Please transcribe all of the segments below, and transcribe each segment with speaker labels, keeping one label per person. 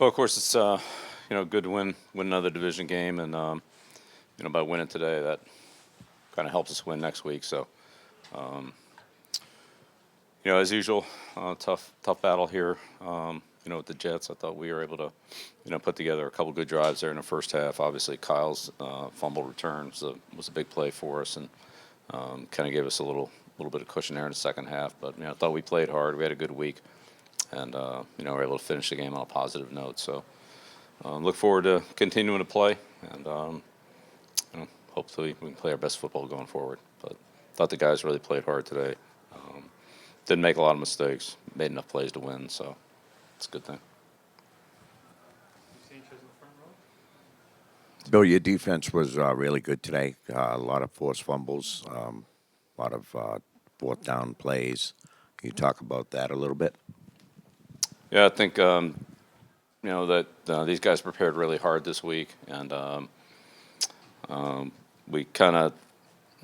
Speaker 1: Well, of course, it's good to win another division game, and by winning today, that kind of helps us win next week. So, as usual, tough battle here. With the Jets, I thought we were able to, put together a couple good drives there in the first half. Obviously, Kyle's fumble return was a big play for us, and kind of gave us a little bit of cushion there in the second half. But I thought we played hard. We had a good week, and we're able to finish the game on a positive note. So, look forward to continuing to play, and hopefully we can play our best football going forward. But thought the guys really played hard today. Didn't make a lot of mistakes. Made enough plays to win, so it's a good thing.
Speaker 2: Bill, your defense was really good today. A lot of forced fumbles, a lot of fourth down plays. Can you talk about that a little bit?
Speaker 1: Yeah, I think that these guys prepared really hard this week, and we kind of.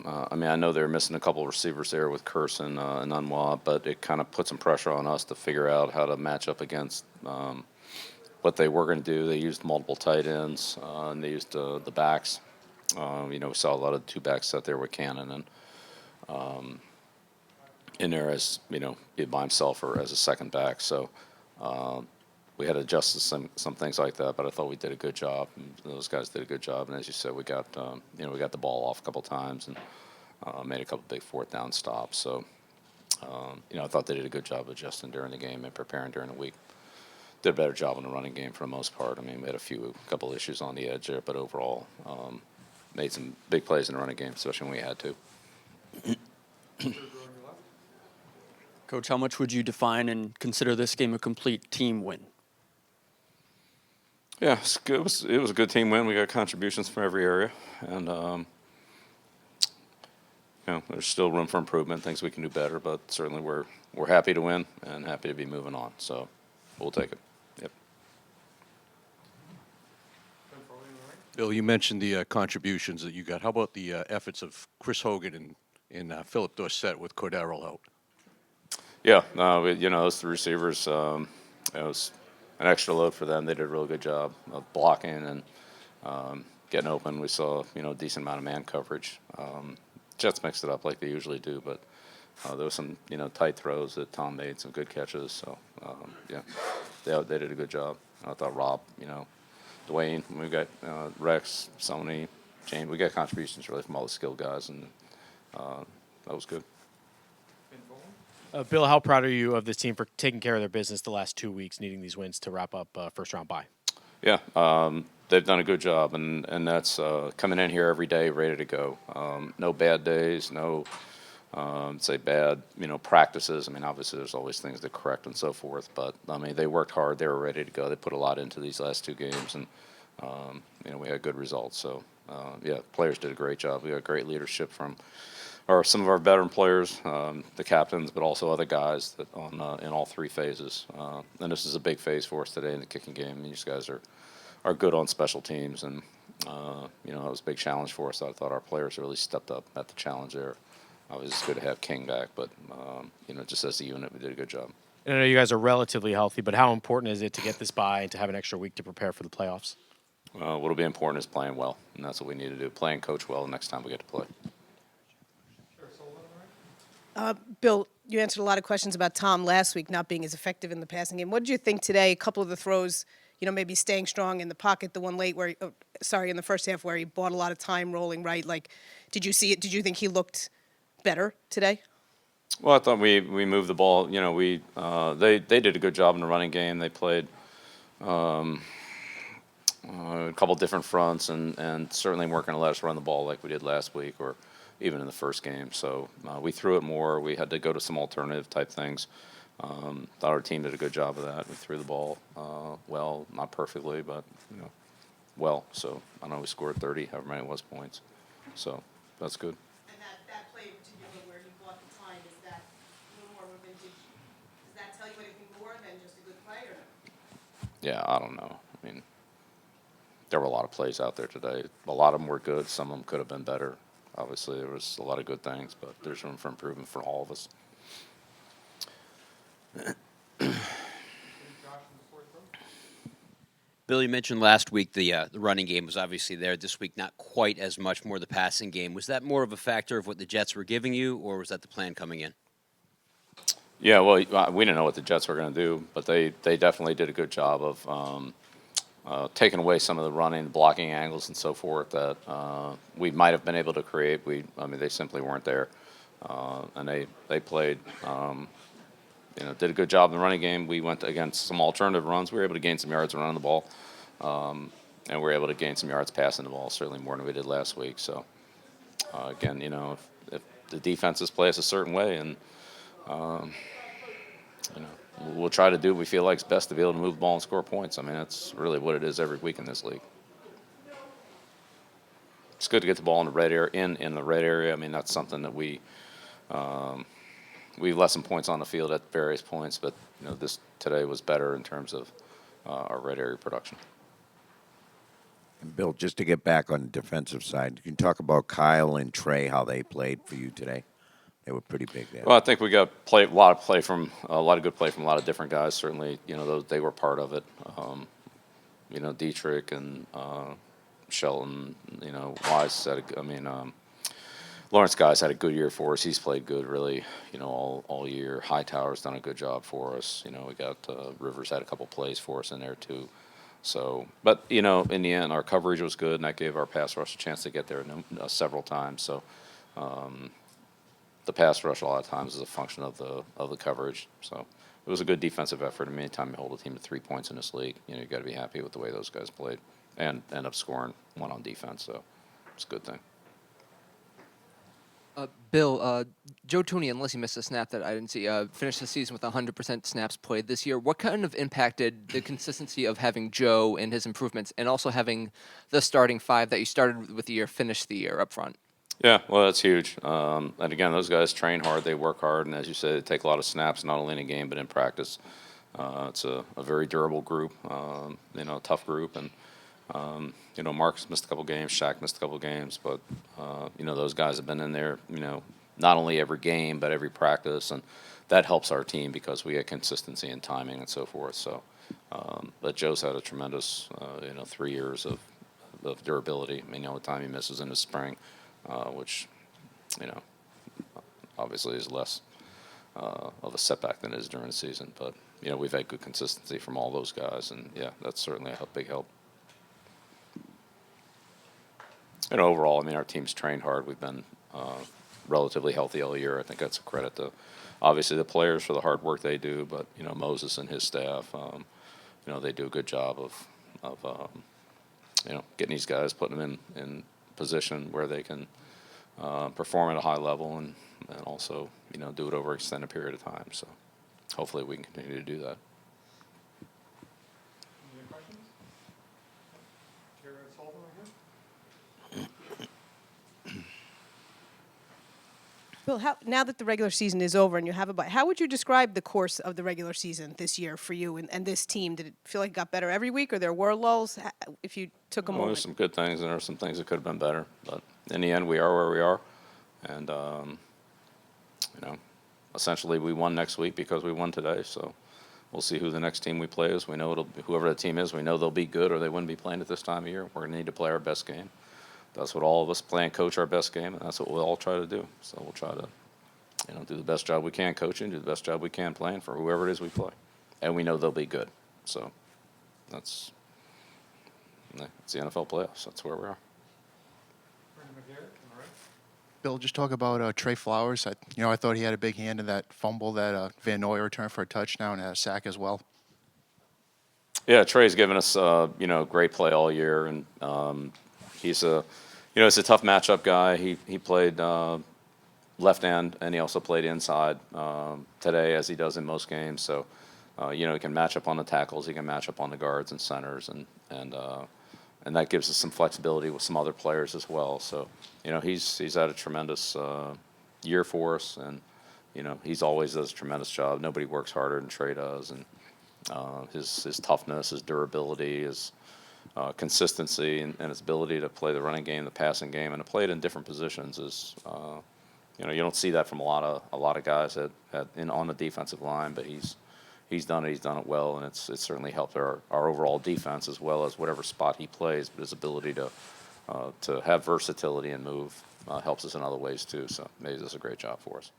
Speaker 1: I know they were missing a couple of receivers there with Curse and Unwa, but it kind of put some pressure on us to figure out how to match up against what they were going to do. They used multiple tight ends, and they used the backs. We saw a lot of two backs out there with Cannon and in there as be by himself or as a second back. So we had to adjust to some things like that. But I thought we did a good job. And those guys did a good job. And as you said, we got we got the ball off a couple times and made a couple big fourth down stops. So I thought they did a good job adjusting during the game and preparing during the week. Did a better job in the running game for the most part. We had a couple issues on the edge there, but overall made some big plays in the running game, especially when we had to.
Speaker 3: Coach, how much would you define and consider this game a complete team win?
Speaker 1: Yeah, it was a good team win. We got contributions from every area, and there's still room for improvement, things we can do better. But certainly we're happy to win and happy to be moving on. So we'll take it. Yep.
Speaker 4: Bill, you mentioned the contributions that you got. How about the efforts of Chris Hogan and Philip Dorsett with Cordero out?
Speaker 1: Yeah, those three receivers, it was an extra load for them. They did a really good job of blocking and getting open. We saw, a decent amount of man coverage. Jets mixed it up like they usually do, but there was some, tight throws that Tom made, some good catches. So, they did a good job. I thought Rob, Dwayne, we got Rex, Sony, James. We got contributions really from all the skilled guys, and that was good.
Speaker 5: Bill, how proud are you of this team for taking care of their business the last 2 weeks, needing these wins to wrap up first round bye?
Speaker 1: Yeah, they've done a good job, and that's coming in here every day ready to go. No bad days, no say bad practices. Obviously there's always things to correct and so forth, but they worked hard. They were ready to go. They put a lot into these last two games, and we had good results. So players did a great job. We got great leadership from some of our veteran players, the captains, but also other guys that in all three phases. And this is a big phase for us today in the kicking game. These guys are good on special teams, and it was a big challenge for us. I thought our players really stepped up at the challenge there. It was good to have King back, but just as a unit, we did a good job.
Speaker 5: And I know you guys are relatively healthy, but how important is it to get this bye and to have an extra week to prepare for the playoffs?
Speaker 1: What'll be important is playing well, and that's what we need to do. Play and coach well the next time we get to play.
Speaker 6: Bill, you answered a lot of questions about Tom last week not being as effective in the passing game. What did you think today? A couple of the throws, maybe staying strong in the pocket. The one late where, in the first half where he bought a lot of time rolling right. Did you see it? Did you think he looked better today?
Speaker 1: Well, I thought we moved the ball. They did a good job in the running game. They played a couple different fronts, and certainly weren't going to let us run the ball like we did last week or even in the first game. So we threw it more. We had to go to some alternative type things. Thought our team did a good job of that. We threw the ball well, not perfectly, but well. So I know we scored 30, however many it was, points. So that's good.
Speaker 6: And that play in particular where he bought the time, is that a little more vintage? Does that tell you anything more than just a good play, or no?
Speaker 1: Yeah, I don't know. There were a lot of plays out there today. A lot of them were good. Some of them could have been better. Obviously, there was a lot of good things, but there's room for improvement for all of us.
Speaker 7: Bill, you mentioned last week the running game was obviously there. This week, not quite as much, more the passing game. Was that more of a factor of what the Jets were giving you, or was that the plan coming in?
Speaker 1: Yeah, well, we didn't know what the Jets were going to do, but they definitely did a good job of taking away some of the running, blocking angles, and so forth that we might have been able to create. I mean, they simply weren't there, and they played. Did a good job in the running game. We went against some alternative runs. We were able to gain some yards running the ball, and we were able to gain some yards passing the ball, certainly more than we did last week. So, again, if the defenses play us a certain way, and we'll try to do what we feel like is best to be able to move the ball and score points. I mean, that's really what it is every week in this league. It's good to get the ball in the red area. In the red area, I mean, that's something that we lessen points on the field at various points, but this today was better in terms of our red area production.
Speaker 2: And Bill, just to get back on the defensive side, you can talk about Kyle and Trey, how they played for you today. They were pretty big there.
Speaker 1: Well, I think we got a lot of good play from a lot of different guys. Certainly, they were part of it. Dietrich and Shelton. Wise Lawrence Guys had a good year for us. He's played good, really. All year. Hightower's done a good job for us. We got Rivers had a couple plays for us in there too. So, but in the end, our coverage was good, and that gave our pass rush a chance to get there several times. So. The pass rush a lot of times is a function of the coverage. So it was a good defensive effort. I mean, anytime you hold a team to 3 points in this league, you got to be happy with the way those guys played and end up scoring one on defense. So it's a good thing.
Speaker 8: Bill, Joe Tooney, unless he missed a snap that I didn't see, finished the season with 100% snaps played this year. What kind of impacted the consistency of having Joe and his improvements, and also having the starting five that you started with the year finish the year up front?
Speaker 1: Yeah, well, that's huge. And again, those guys train hard, they work hard, and as you said, they take a lot of snaps, not only in a game but in practice. It's a very durable group, tough group, and Marcus missed a couple games, Shaq missed a couple games, but those guys have been in there, not only every game but every practice, and that helps our team because we get consistency in timing and so forth. So, but Joe's had a tremendous, 3 years of durability. I mean, the only time he misses in the spring. Which, obviously is less of a setback than it is during the season. But, we've had good consistency from all those guys, and, yeah, that's certainly a big help. And overall, I mean, our team's trained hard. We've been relatively healthy all year. I think that's a credit to, obviously, the players for the hard work they do, but, Moses and his staff, they do a good job of getting these guys, putting them in position where they can perform at a high level and also do it over an extended period of time. So hopefully we can continue to do that.
Speaker 9: Any questions? Chair Sullivan right here.
Speaker 6: Bill, now that the regular season is over and you have a bye, how would you describe the course of the regular season this year for you and this team? Did it feel like it got better every week, or there were lulls? If you took a
Speaker 1: Well,
Speaker 6: moment.
Speaker 1: there's some good things, and there are some things that could have been better. But in the end, we are where we are. And, essentially we won next week because we won today. So we'll see who the next team we play is. We know whoever the team is, we know they'll be good or they wouldn't be playing at this time of year. We're going to need to play our best game. That's what all of us play and coach our best game, and that's what we'll all try to do. So we'll try to, do the best job we can coaching, do the best job we can playing for whoever it is we play. And we know they'll be good. So it's the NFL playoffs. That's where we are.
Speaker 9: Brandon McGarrett, on the right.
Speaker 10: Bill, just talk about Trey Flowers. I thought he had a big hand in that fumble that Van Noy returned for a touchdown and a sack as well.
Speaker 1: Yeah, Trey's given us great play all year, and he's it's a tough matchup guy. He played left end, and he also played inside today, as he does in most games. So he can match up on the tackles, he can match up on the guards and centers, and that gives us some flexibility with some other players as well. So he's had a tremendous year for us, and he's always does a tremendous job. Nobody works harder than Trey does, and his toughness, his durability, his consistency, and his ability to play the running game, the passing game, and to play it in different positions is you don't see that from a lot of guys on the defensive line, but he's he's done it well, and it's certainly helped our overall defense as well as whatever spot he plays. But his ability to have versatility and move helps us in other ways too. So maybe does a great job for us.